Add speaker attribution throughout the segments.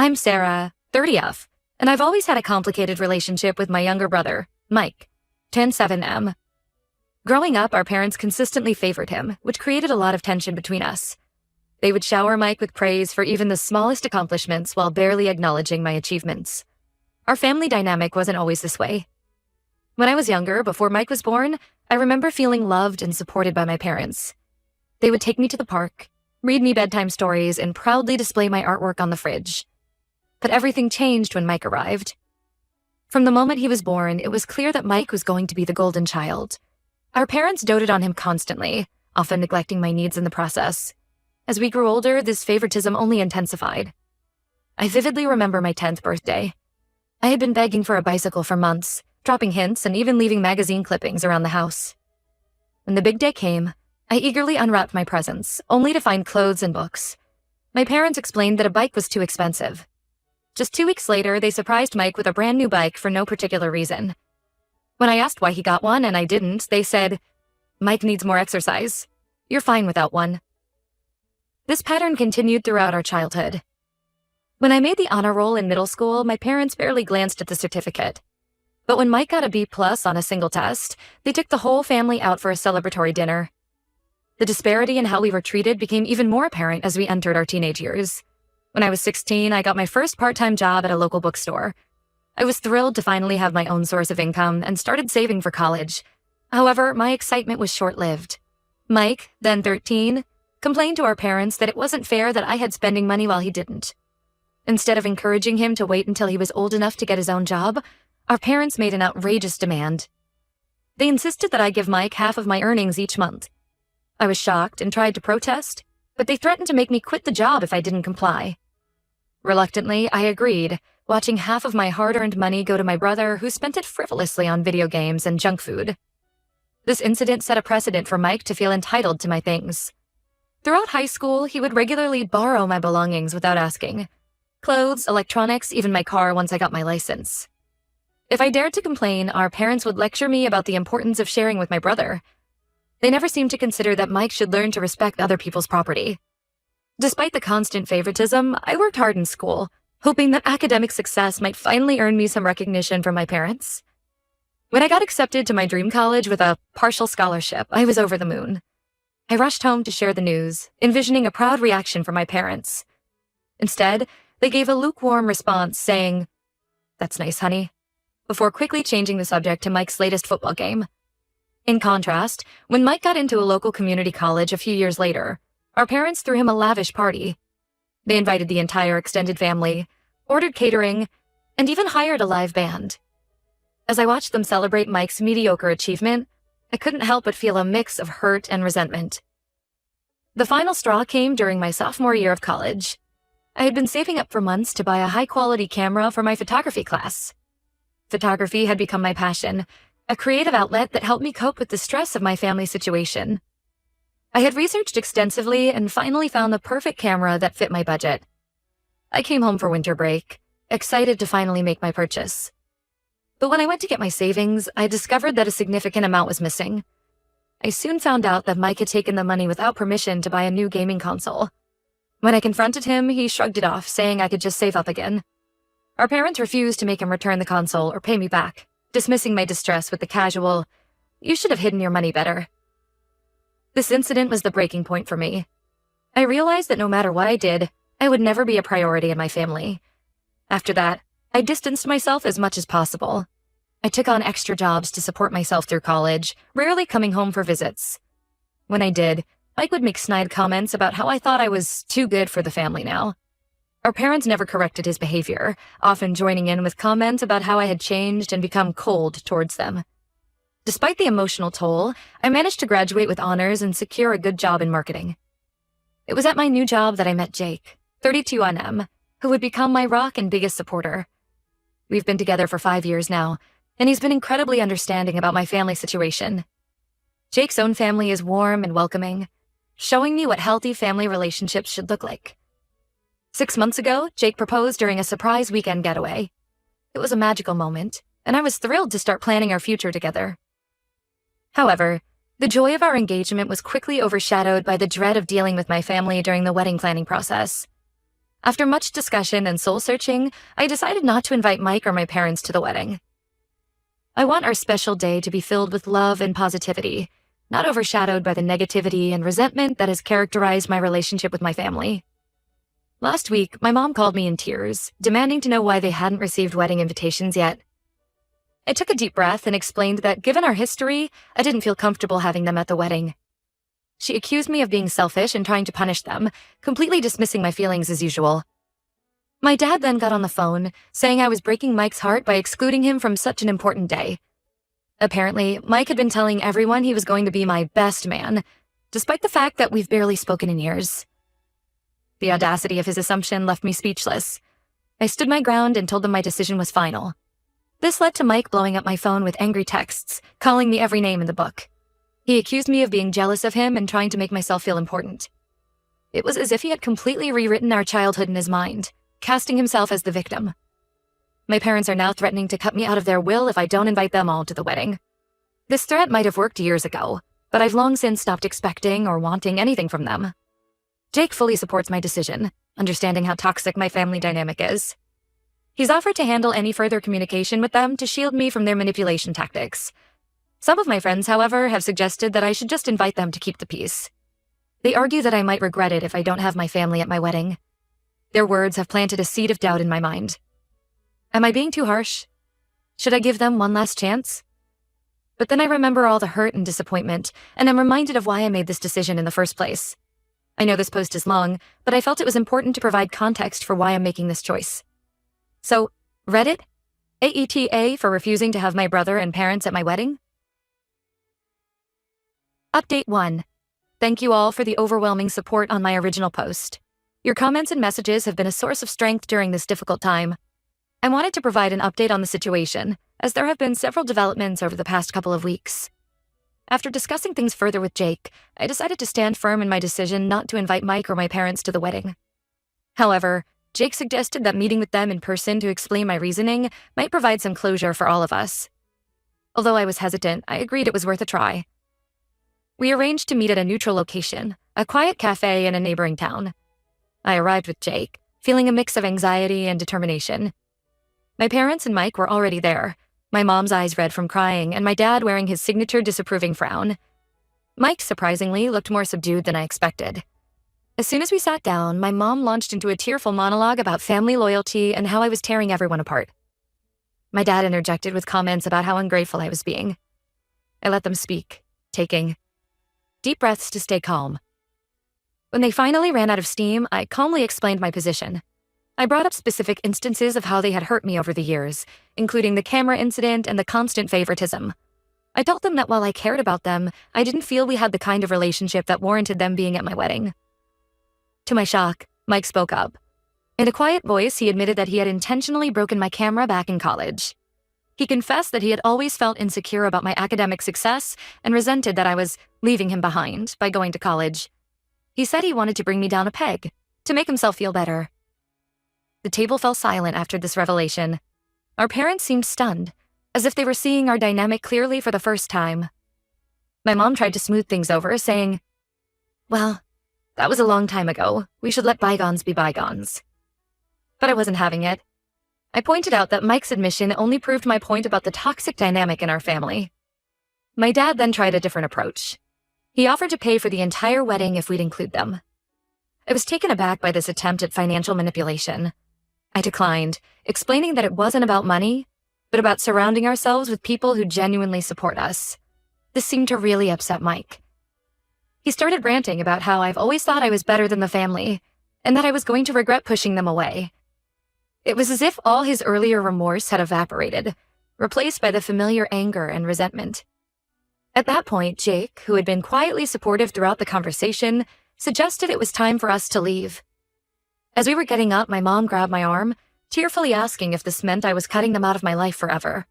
Speaker 1: I'm Sarah, 30F, and I've always had a complicated relationship with my younger brother, Mike, 107M. Growing up, our parents consistently favored him, which created a lot of tension between us. They would shower Mike with praise for even the smallest accomplishments while barely acknowledging my achievements. Our family dynamic wasn't always this way. When I was younger, before Mike was born, I remember feeling loved and supported by my parents. They would take me to the park, read me bedtime stories, and proudly display my artwork on the fridge. But everything changed when Mike arrived. From the moment he was born, it was clear that Mike was going to be the golden child. Our parents doted on him constantly, often neglecting my needs in the process. As we grew older, this favoritism only intensified. I vividly remember my 10th birthday. I had been begging for a bicycle for months, dropping hints and even leaving magazine clippings around the house. When the big day came, I eagerly unwrapped my presents, only to find clothes and books. My parents explained that a bike was too expensive. Just 2 weeks later, they surprised Mike with a brand new bike for no particular reason. When I asked why he got one and I didn't, they said, "Mike needs more exercise. You're fine without one." This pattern continued throughout our childhood. When I made the honor roll in middle school, my parents barely glanced at the certificate. But when Mike got a B+ on a single test, they took the whole family out for a celebratory dinner. The disparity in how we were treated became even more apparent as we entered our teenage years. When I was 16, I got my first part-time job at a local bookstore. I was thrilled to finally have my own source of income and started saving for college. However, my excitement was short-lived. Mike, then 13, complained to our parents that it wasn't fair that I had spending money while he didn't. Instead of encouraging him to wait until he was old enough to get his own job, our parents made an outrageous demand. They insisted that I give Mike half of my earnings each month. I was shocked and tried to protest, but they threatened to make me quit the job if I didn't comply. Reluctantly, I agreed, watching half of my hard-earned money go to my brother, who spent it frivolously on video games and junk food. This incident set a precedent for Mike to feel entitled to my things. Throughout high school, he would regularly borrow my belongings without asking. Clothes, electronics, even my car once I got my license. If I dared to complain, our parents would lecture me about the importance of sharing with my brother. They never seemed to consider that Mike should learn to respect other people's property. Despite the constant favoritism, I worked hard in school, hoping that academic success might finally earn me some recognition from my parents. When I got accepted to my dream college with a partial scholarship, I was over the moon. I rushed home to share the news, envisioning a proud reaction from my parents. Instead, they gave a lukewarm response saying, "That's nice, honey," before quickly changing the subject to Mike's latest football game. In contrast, when Mike got into a local community college a few years later, our parents threw him a lavish party. They invited the entire extended family, ordered catering, and even hired a live band. As I watched them celebrate Mike's mediocre achievement, I couldn't help but feel a mix of hurt and resentment. The final straw came during my sophomore year of college. I had been saving up for months to buy a high-quality camera for my photography class. Photography had become my passion, a creative outlet that helped me cope with the stress of my family situation. I had researched extensively and finally found the perfect camera that fit my budget. I came home for winter break, excited to finally make my purchase. But when I went to get my savings, I discovered that a significant amount was missing. I soon found out that Mike had taken the money without permission to buy a new gaming console. When I confronted him, he shrugged it off, saying I could just save up again. Our parents refused to make him return the console or pay me back, dismissing my distress with the casual, "You should have hidden your money better." This incident was the breaking point for me. I realized that no matter what I did, I would never be a priority in my family. After that, I distanced myself as much as possible. I took on extra jobs to support myself through college, rarely coming home for visits. When I did, Mike would make snide comments about how I thought I was too good for the family now. Our parents never corrected his behavior, often joining in with comments about how I had changed and become cold towards them. Despite the emotional toll, I managed to graduate with honors and secure a good job in marketing. It was at my new job that I met Jake, 32NM, who would become my rock and biggest supporter. We've been together for 5 years now, and he's been incredibly understanding about my family situation. Jake's own family is warm and welcoming, showing me what healthy family relationships should look like. 6 months ago, Jake proposed during a surprise weekend getaway. It was a magical moment, and I was thrilled to start planning our future together. However, the joy of our engagement was quickly overshadowed by the dread of dealing with my family during the wedding planning process. After much discussion and soul-searching, I decided not to invite Mike or my parents to the wedding. I want our special day to be filled with love and positivity, not overshadowed by the negativity and resentment that has characterized my relationship with my family. Last week, my mom called me in tears, demanding to know why they hadn't received wedding invitations yet. I took a deep breath and explained that given our history, I didn't feel comfortable having them at the wedding. She accused me of being selfish and trying to punish them, completely dismissing my feelings as usual. My dad then got on the phone, saying I was breaking Mike's heart by excluding him from such an important day. Apparently, Mike had been telling everyone he was going to be my best man, despite the fact that we've barely spoken in years. The audacity of his assumption left me speechless. I stood my ground and told them my decision was final. This led to Mike blowing up my phone with angry texts, calling me every name in the book. He accused me of being jealous of him and trying to make myself feel important. It was as if he had completely rewritten our childhood in his mind, casting himself as the victim. My parents are now threatening to cut me out of their will if I don't invite them all to the wedding. This threat might have worked years ago, but I've long since stopped expecting or wanting anything from them. Jake fully supports my decision, understanding how toxic my family dynamic is. He's offered to handle any further communication with them to shield me from their manipulation tactics. Some of my friends, however, have suggested that I should just invite them to keep the peace. They argue that I might regret it if I don't have my family at my wedding. Their words have planted a seed of doubt in my mind. Am I being too harsh? Should I give them one last chance? But then I remember all the hurt and disappointment, and I'm reminded of why I made this decision in the first place. I know this post is long, but I felt it was important to provide context for why I'm making this choice. So, Reddit? AETA for refusing to have my brother and parents at my wedding? Update 1. Thank you all for the overwhelming support on my original post. Your comments and messages have been a source of strength during this difficult time. I wanted to provide an update on the situation, as there have been several developments over the past couple of weeks. After discussing things further with Jake, I decided to stand firm in my decision not to invite Mike or my parents to the wedding. However, Jake suggested that meeting with them in person to explain my reasoning might provide some closure for all of us. Although I was hesitant, I agreed it was worth a try. We arranged to meet at a neutral location, a quiet cafe in a neighboring town. I arrived with Jake, feeling a mix of anxiety and determination. My parents and Mike were already there, my mom's eyes red from crying and my dad wearing his signature disapproving frown. Mike, surprisingly, looked more subdued than I expected. As soon as we sat down, my mom launched into a tearful monologue about family loyalty and how I was tearing everyone apart. My dad interjected with comments about how ungrateful I was being. I let them speak, taking deep breaths to stay calm. When they finally ran out of steam, I calmly explained my position. I brought up specific instances of how they had hurt me over the years, including the camera incident and the constant favoritism. I told them that while I cared about them, I didn't feel we had the kind of relationship that warranted them being at my wedding. To my shock, Mike spoke up. In a quiet voice, he admitted that he had intentionally broken my camera back in college. He confessed that he had always felt insecure about my academic success and resented that I was leaving him behind by going to college. He said he wanted to bring me down a peg, to make himself feel better. The table fell silent after this revelation. Our parents seemed stunned, as if they were seeing our dynamic clearly for the first time. My mom tried to smooth things over, saying, "Well, that was a long time ago. We should let bygones be bygones." But I wasn't having it. I pointed out that Mike's admission only proved my point about the toxic dynamic in our family. My dad then tried a different approach. He offered to pay for the entire wedding if we'd include them. I was taken aback by this attempt at financial manipulation. I declined, explaining that it wasn't about money, but about surrounding ourselves with people who genuinely support us. This seemed to really upset Mike. He started ranting about how I've always thought I was better than the family, and that I was going to regret pushing them away. It was as if all his earlier remorse had evaporated, replaced by the familiar anger and resentment. At that point, Jake, who had been quietly supportive throughout the conversation, suggested it was time for us to leave. As we were getting up, my mom grabbed my arm, tearfully asking if this meant I was cutting them out of my life forever.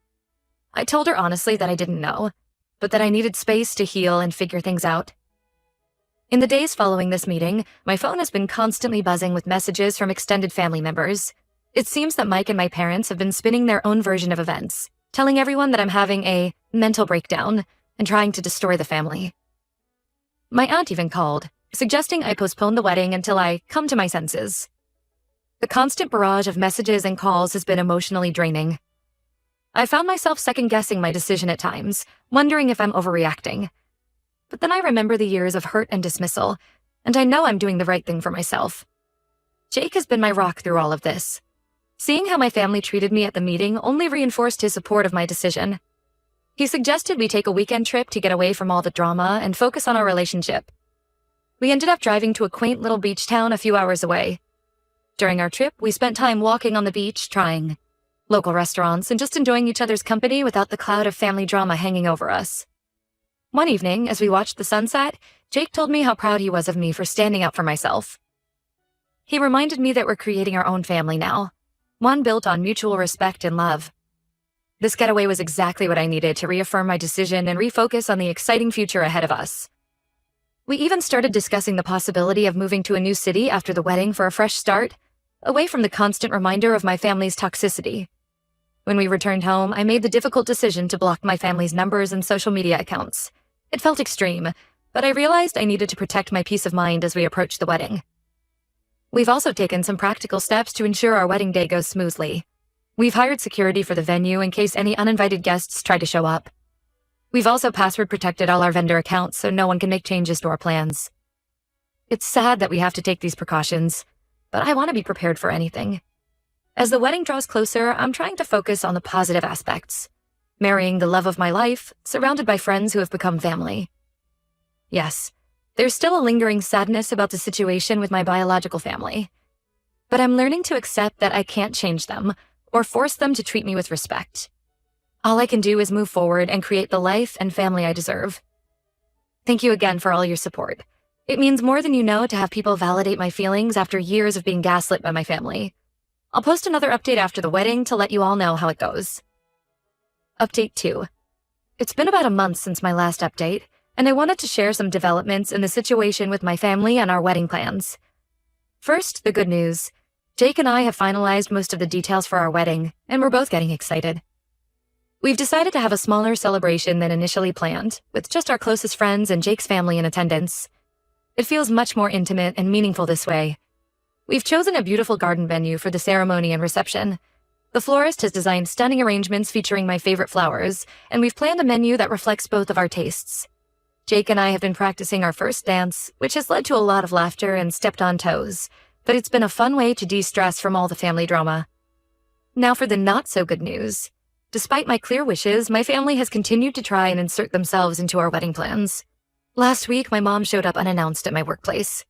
Speaker 1: I told her honestly that I didn't know, but that I needed space to heal and figure things out. In the days following this meeting, my phone has been constantly buzzing with messages from extended family members. It seems that Mike and my parents have been spinning their own version of events, telling everyone that I'm having a mental breakdown and trying to destroy the family. My aunt even called, suggesting I postpone the wedding until I come to my senses. The constant barrage of messages and calls has been emotionally draining. I found myself second-guessing my decision at times, wondering if I'm overreacting. But then I remember the years of hurt and dismissal, and I know I'm doing the right thing for myself. Jake has been my rock through all of this. Seeing how my family treated me at the meeting only reinforced his support of my decision. He suggested we take a weekend trip to get away from all the drama and focus on our relationship. We ended up driving to a quaint little beach town a few hours away. During our trip, we spent time walking on the beach, trying local restaurants, and just enjoying each other's company without the cloud of family drama hanging over us. One evening, as we watched the sunset, Jake told me how proud he was of me for standing up for myself. He reminded me that we're creating our own family now, one built on mutual respect and love. This getaway was exactly what I needed to reaffirm my decision and refocus on the exciting future ahead of us. We even started discussing the possibility of moving to a new city after the wedding for a fresh start, away from the constant reminder of my family's toxicity. When we returned home, I made the difficult decision to block my family's numbers and social media accounts. It felt extreme, but I realized I needed to protect my peace of mind as we approached the wedding. We've also taken some practical steps to ensure our wedding day goes smoothly. We've hired security for the venue in case any uninvited guests try to show up. We've also password protected all our vendor accounts so no one can make changes to our plans. It's sad that we have to take these precautions, but I want to be prepared for anything. As the wedding draws closer, I'm trying to focus on the positive aspects. Marrying the love of my life, surrounded by friends who have become family. Yes, there's still a lingering sadness about the situation with my biological family. But I'm learning to accept that I can't change them or force them to treat me with respect. All I can do is move forward and create the life and family I deserve. Thank you again for all your support. It means more than you know to have people validate my feelings after years of being gaslit by my family. I'll post another update after the wedding to let you all know how it goes. Update 2. It's been about a month since my last update, and I wanted to share some developments in the situation with my family and our wedding plans. First, the good news. Jake and I have finalized most of the details for our wedding, and we're both getting excited. We've decided to have a smaller celebration than initially planned, with just our closest friends and Jake's family in attendance. It feels much more intimate and meaningful this way. We've chosen a beautiful garden venue for the ceremony and reception. The florist has designed stunning arrangements featuring my favorite flowers, and we've planned a menu that reflects both of our tastes. Jake and I have been practicing our first dance, which has led to a lot of laughter and stepped on toes, but it's been a fun way to de-stress from all the family drama. Now for the not-so-good news. Despite my clear wishes, my family has continued to try and insert themselves into our wedding plans. Last week, my mom showed up unannounced at my workplace.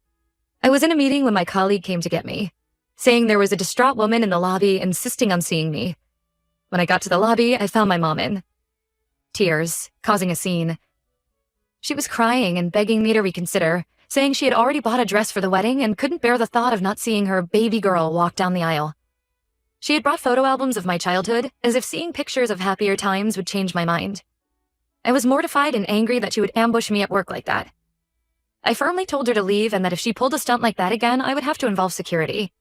Speaker 1: I was in a meeting when my colleague came to get me, saying there was a distraught woman in the lobby insisting on seeing me. When I got to the lobby, I found my mom in tears, causing a scene. She was crying and begging me to reconsider, saying she had already bought a dress for the wedding and couldn't bear the thought of not seeing her baby girl walk down the aisle. She had brought photo albums of my childhood, as if seeing pictures of happier times would change my mind. I was mortified and angry that she would ambush me at work like that. I firmly told her to leave and that if she pulled a stunt like that again, I would have to involve security.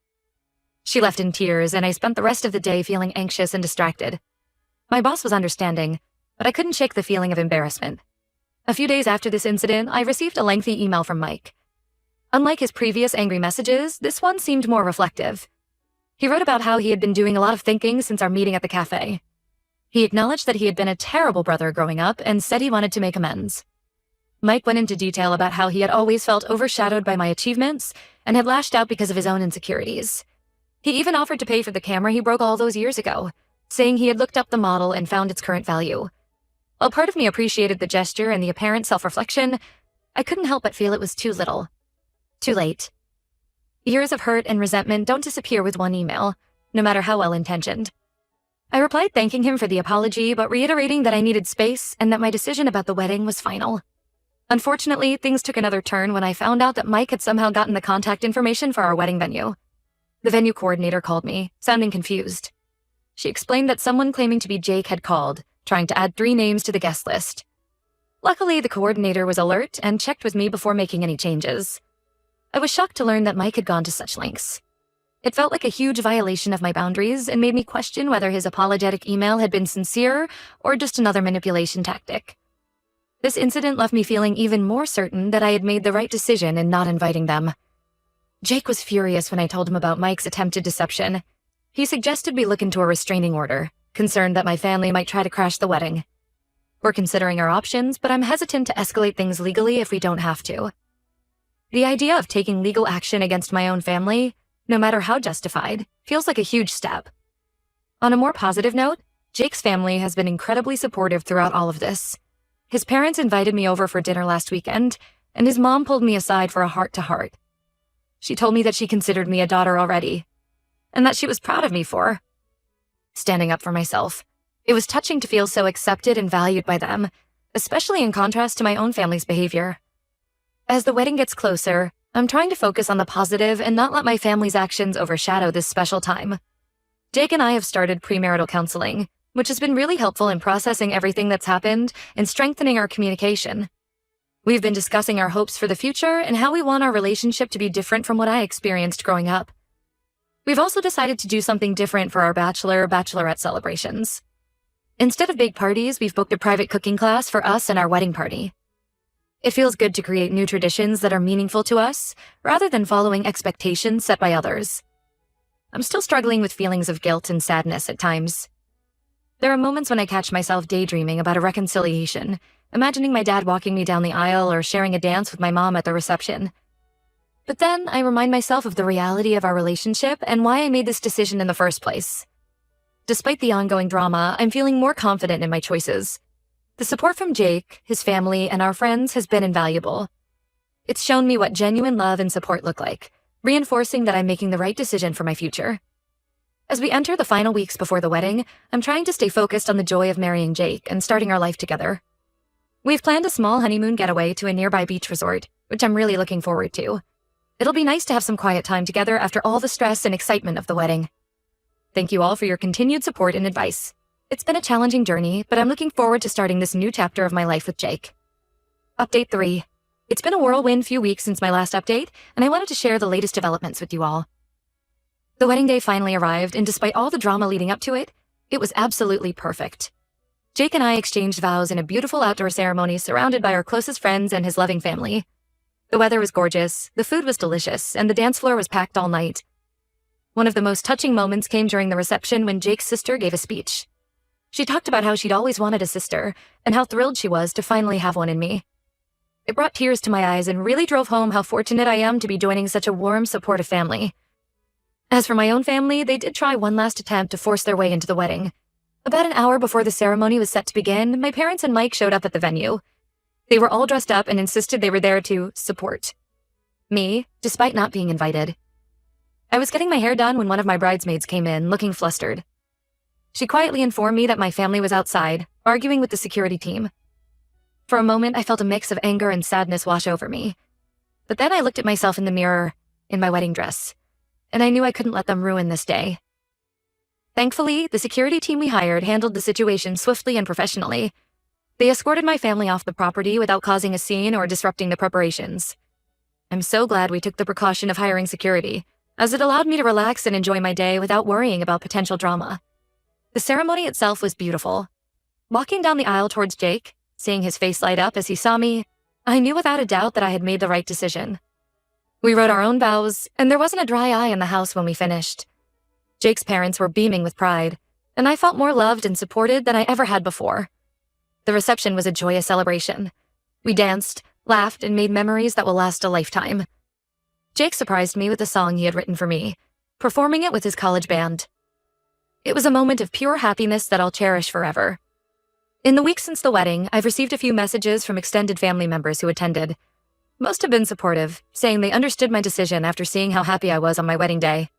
Speaker 1: She left in tears, and I spent the rest of the day feeling anxious and distracted. My boss was understanding, but I couldn't shake the feeling of embarrassment. A few days after this incident, I received a lengthy email from Mike. Unlike his previous angry messages, this one seemed more reflective. He wrote about how he had been doing a lot of thinking since our meeting at the cafe. He acknowledged that he had been a terrible brother growing up and said he wanted to make amends. Mike went into detail about how he had always felt overshadowed by my achievements and had lashed out because of his own insecurities. He even offered to pay for the camera he broke all those years ago, saying he had looked up the model and found its current value. While part of me appreciated the gesture and the apparent self-reflection, I couldn't help but feel it was too little. Too late. Years of hurt and resentment don't disappear with one email, no matter how well-intentioned. I replied thanking him for the apology, but reiterating that I needed space and that my decision about the wedding was final. Unfortunately, things took another turn when I found out that Mike had somehow gotten the contact information for our wedding venue. The venue coordinator called me, sounding confused. She explained that someone claiming to be Jake had called, trying to add 3 names to the guest list. Luckily, the coordinator was alert and checked with me before making any changes. I was shocked to learn that Mike had gone to such lengths. It felt like a huge violation of my boundaries and made me question whether his apologetic email had been sincere or just another manipulation tactic. This incident left me feeling even more certain that I had made the right decision in not inviting them. Jake was furious when I told him about Mike's attempted deception. He suggested we look into a restraining order, concerned that my family might try to crash the wedding. We're considering our options, but I'm hesitant to escalate things legally if we don't have to. The idea of taking legal action against my own family, no matter how justified, feels like a huge step. On a more positive note, Jake's family has been incredibly supportive throughout all of this. His parents invited me over for dinner last weekend, and his mom pulled me aside for a heart-to-heart. She told me that she considered me a daughter already, and that she was proud of me for standing up for myself. It was touching to feel so accepted and valued by them, especially in contrast to my own family's behavior. As the wedding gets closer, I'm trying to focus on the positive and not let my family's actions overshadow this special time. Jake and I have started premarital counseling, which has been really helpful in processing everything that's happened and strengthening our communication. We've been discussing our hopes for the future and how we want our relationship to be different from what I experienced growing up. We've also decided to do something different for our bachelorette celebrations. Instead of big parties, we've booked a private cooking class for us and our wedding party. It feels good to create new traditions that are meaningful to us, rather than following expectations set by others. I'm still struggling with feelings of guilt and sadness at times. There are moments when I catch myself daydreaming about a reconciliation, imagining my dad walking me down the aisle or sharing a dance with my mom at the reception. But then I remind myself of the reality of our relationship and why I made this decision in the first place. Despite the ongoing drama, I'm feeling more confident in my choices. The support from Jake, his family, and our friends has been invaluable. It's shown me what genuine love and support look like, reinforcing that I'm making the right decision for my future. As we enter the final weeks before the wedding, I'm trying to stay focused on the joy of marrying Jake and starting our life together. We've planned a small honeymoon getaway to a nearby beach resort, which I'm really looking forward to. It'll be nice to have some quiet time together after all the stress and excitement of the wedding. Thank you all for your continued support and advice. It's been a challenging journey, but I'm looking forward to starting this new chapter of my life with Jake. Update 3. It's been a whirlwind few weeks since my last update, and I wanted to share the latest developments with you all. The wedding day finally arrived, and despite all the drama leading up to it, it was absolutely perfect. Jake and I exchanged vows in a beautiful outdoor ceremony surrounded by our closest friends and his loving family. The weather was gorgeous, the food was delicious, and the dance floor was packed all night. One of the most touching moments came during the reception when Jake's sister gave a speech. She talked about how she'd always wanted a sister, and how thrilled she was to finally have one in me. It brought tears to my eyes and really drove home how fortunate I am to be joining such a warm, supportive family. As for my own family, they did try one last attempt to force their way into the wedding. About an hour before the ceremony was set to begin, my parents and Mike showed up at the venue. They were all dressed up and insisted they were there to support me, despite not being invited. I was getting my hair done when one of my bridesmaids came in, looking flustered. She quietly informed me that my family was outside, arguing with the security team. For a moment, I felt a mix of anger and sadness wash over me. But then I looked at myself in the mirror, in my wedding dress, and I knew I couldn't let them ruin this day. Thankfully, the security team we hired handled the situation swiftly and professionally. They escorted my family off the property without causing a scene or disrupting the preparations. I'm so glad we took the precaution of hiring security, as it allowed me to relax and enjoy my day without worrying about potential drama. The ceremony itself was beautiful. Walking down the aisle towards Jake, seeing his face light up as he saw me, I knew without a doubt that I had made the right decision. We wrote our own vows, and there wasn't a dry eye in the house when we finished. Jake's parents were beaming with pride, and I felt more loved and supported than I ever had before. The reception was a joyous celebration. We danced, laughed, and made memories that will last a lifetime. Jake surprised me with a song he had written for me, performing it with his college band. It was a moment of pure happiness that I'll cherish forever. In the weeks since the wedding, I've received a few messages from extended family members who attended. Most have been supportive, saying they understood my decision after seeing how happy I was on my wedding day.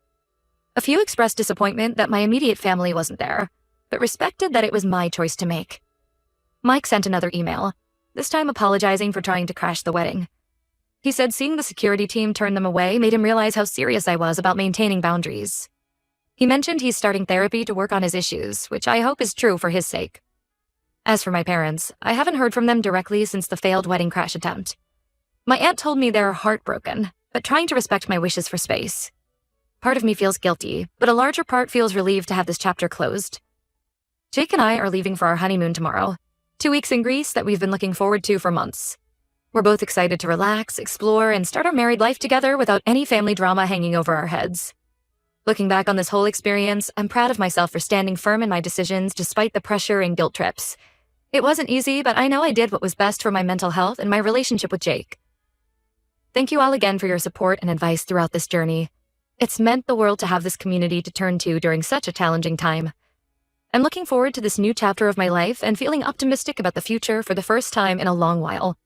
Speaker 1: A few expressed disappointment that my immediate family wasn't there, but respected that it was my choice to make. Mike sent another email, this time apologizing for trying to crash the wedding. He said seeing the security team turn them away made him realize how serious I was about maintaining boundaries. He mentioned he's starting therapy to work on his issues, which I hope is true for his sake. As for my parents, I haven't heard from them directly since the failed wedding crash attempt. My aunt told me they're heartbroken, but trying to respect my wishes for space. Part of me feels guilty, but a larger part feels relieved to have this chapter closed. Jake and I are leaving for our honeymoon tomorrow, 2 weeks in Greece that we've been looking forward to for months. We're both excited to relax, explore, and start our married life together without any family drama hanging over our heads. Looking back on this whole experience, I'm proud of myself for standing firm in my decisions despite the pressure and guilt trips. It wasn't easy, but I know I did what was best for my mental health and my relationship with Jake. Thank you all again for your support and advice throughout this journey. It's meant the world to have this community to turn to during such a challenging time. I'm looking forward to this new chapter of my life and feeling optimistic about the future for the first time in a long while.